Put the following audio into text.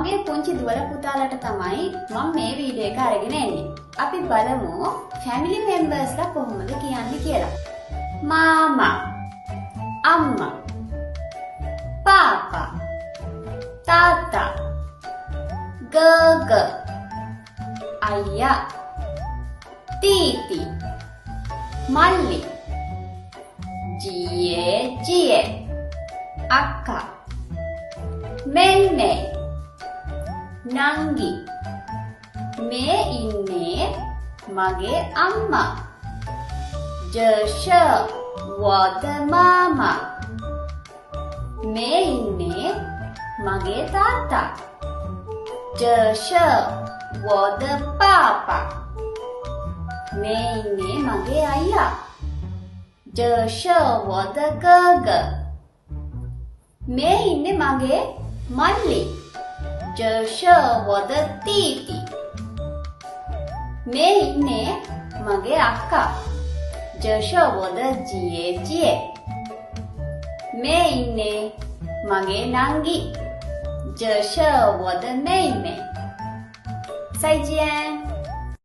මගේ පුංචි දුවල පුතාලට තමයි මම මේ වීඩියෝ එක අරගෙන එන්නේ. අපි බලමු ෆැමිලි මෙම්බර්ස්ලා කොහොමද කියන්නේ කියලා. මාමා, අම්මා, පාපා, තාත්තා, ගග, අයියා, තීති, මල්ලි, ජියේ, අක්කා, මෙල්මේ, නංගි. මේ ඉන්නේ මගේ අම්මා. 这是我的妈妈. මේ ඉන්නේ මගේ තාත්තා. 这是我的爸爸. මේ ඉන්නේ මගේ අයියා. 这是我的哥哥. මේ ඉන්නේ මගේ මල්ලි. 这是我的弟弟. මේ ඉන්නේ මගේ අක්කා. 这是我的姐姐. මේ ඉන්නේ මගේ නංගි. 这是我的妹妹. 再见。